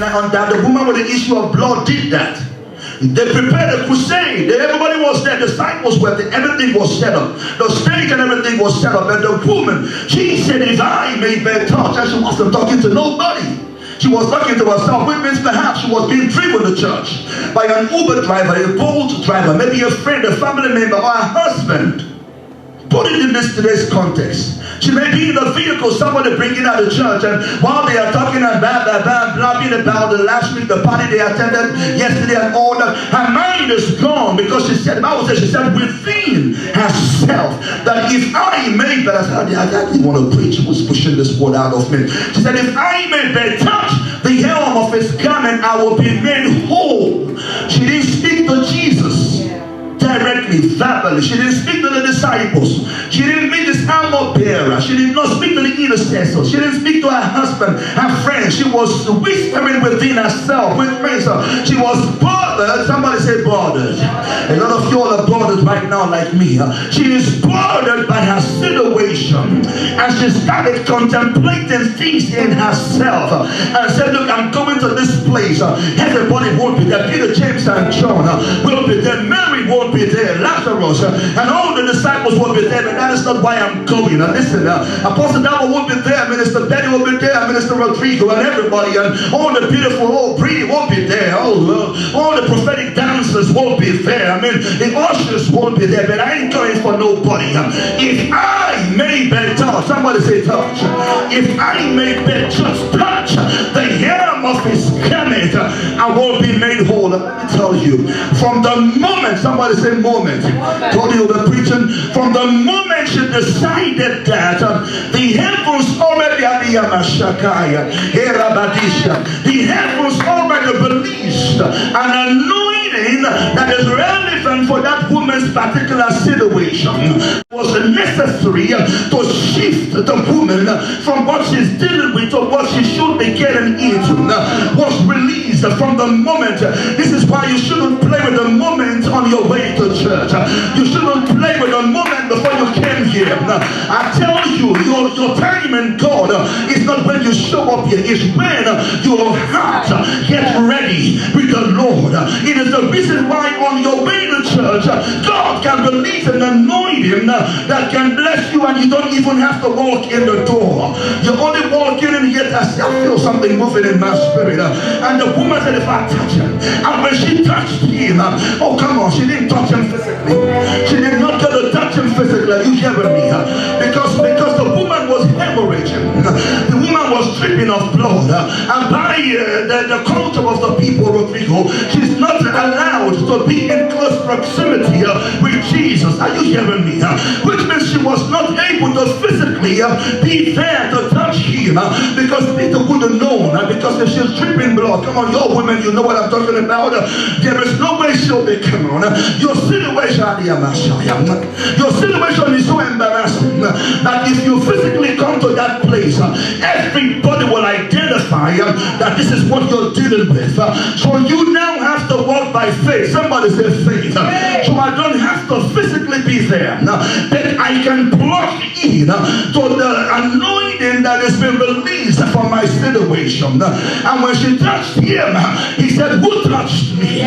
that the woman with the issue of blood did that. They prepared a crusade. Everybody was there. Disciples were there. Everything was set up. The stage and everything was set up. And the woman, she said, if I may bear touch. And she wasn't talking to nobody. She was talking to herself, which means perhaps she was being driven to church by an Uber driver, a Bolt driver, maybe a friend, a family member, or a husband. Put it in today's context. She may be in the vehicle, somebody bringing out the church, and while they are talking and blabbing about the last week, the party they attended yesterday and all that, her mind is gone because she said, the Bible says, she said within herself that if I may, but I didn't want to preach, she was pushing this word out of me. She said, if I may but touch the hem of his garment, I will be made whole. She didn't speak to Jesus directly, verbally. She didn't speak to the disciples. She didn't meet this armor bearer. She did not speak to the intercessor. She didn't speak to her husband, her friend. She was whispering within herself. She was bothered. Somebody say bothered. A lot of you all are bothered right now like me. She is bothered by her situation. And she started contemplating things in herself. And said, look, I'm going to this place. Everybody won't be there. Peter, James, and John will be there. Mary won't be there. Lazarus and all the disciples will be there. But that is not why I'm going. Listen, Apostle Dabo will be there. Minister Betty will be there. Minister Rodrigo and everybody. And all the beautiful old Bree won't be there. All the prophetic dancers won't be there. I mean, the ushers won't be there. But I ain't going for nobody. If I may be touch, somebody say touch. If I may be just touch the hem of his garment, I won't be made whole. Let me tell you, from the moment, somebody say moment. Told you the preaching. From the moment she decided that the heavens already the heavens already released an anointing that is relevant for that woman's particular situation. It was necessary to shift the woman from what she's dealing with to what she should be getting into. Was released from the moment. This is why you shouldn't play with the moment on your way to church. You shouldn't play with the moment before you came here. I tell you, your time in God is not when you show up here. It's when your heart gets ready with the Lord. It is the reason why on your way to church, God can release an anointing that can bless you and you don't even have to walk in the door. You only walk in and yet I feel something moving in my spirit. And the woman said, if I touch him, and when she touched him, oh come on, she didn't touch him physically. She did not get to touch him physically. You hearing me? Because the woman was hemorrhaging. The woman was dripping of blood. And by the culture of the people, Rodrigo, she's not allowed to be in close proximity with Jesus. Are you hearing me? Which means she was not able to physically be there to touch him because Peter would have known. Because if she's dripping blood, come on, your women, you know what I'm talking about. There is no way she'll be, come on. Your situation is so embarrassing that if you physically come to that place, everybody will identify that this is what you're dealing with. So you now have to walk by faith. Somebody say faith. So I don't have to physically be there. Then I can plug in to the anointing that has been released from my situation. And when she touched him, he said, who touched me?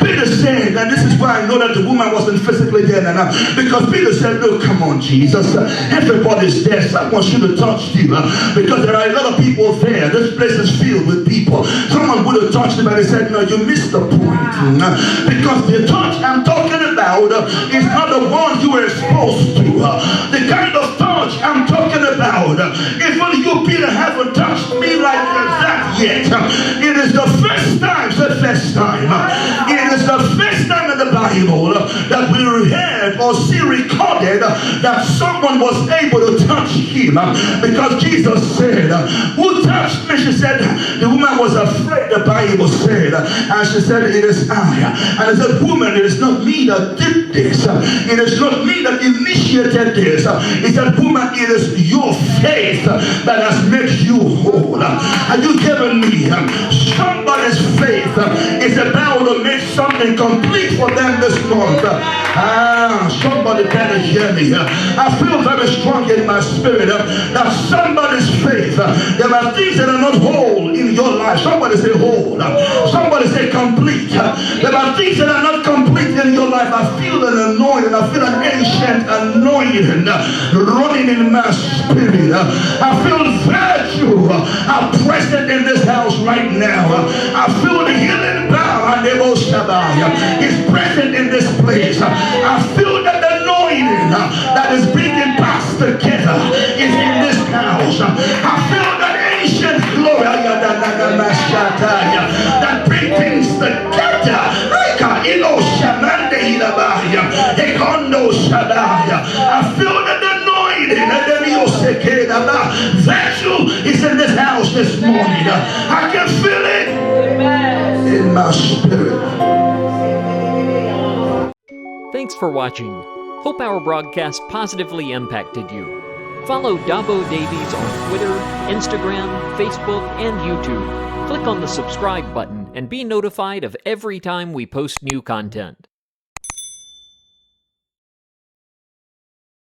Peter said, and this is why I know that the woman wasn't physically there now, because Peter said, look, come on, Jesus, everybody's there. Someone should have touched you because there are a lot of people there. This place is filled with people. Someone would have touched him and he said, no, you missed the point. Because the touch I'm talking about is not the one you were exposed to. The kind of touch I'm talking about, even you, Peter, haven't touched me like that yet. It is the first time, it is the first time in the Bible that we read or see recorded that someone was able to touch him, because Jesus said, who touched me? She said, the woman was afraid, the Bible said, and she said, it is I. And I said, woman, it is not me that did this. It is not me that initiated this. He said, woman, it is your faith that has made you whole. Are you hearing me? Somebody's faith is about to make something complete for them this month. Somebody better hear me. I feel very strong in my spirit that somebody's faith, there are things that are not whole in your life. life. Somebody say whole. Somebody say complete. There are things that are not complete in your life. I feel an anointing. I feel an ancient anointing running in my spirit. I feel virtue. I'm present in this house right now. I feel the healing power. It's present in this place. I feel that the anointing that is bringing past together is in this house. I feel that ancient glory that brings things together. I feel that the anointing virtue is in this house this morning. I can feel it in my spirit. Thanks for watching. Hope our broadcast positively impacted you. Follow DABO Davies on Twitter, Instagram, Facebook, and YouTube. Click on the subscribe button and be notified of every time we post new content.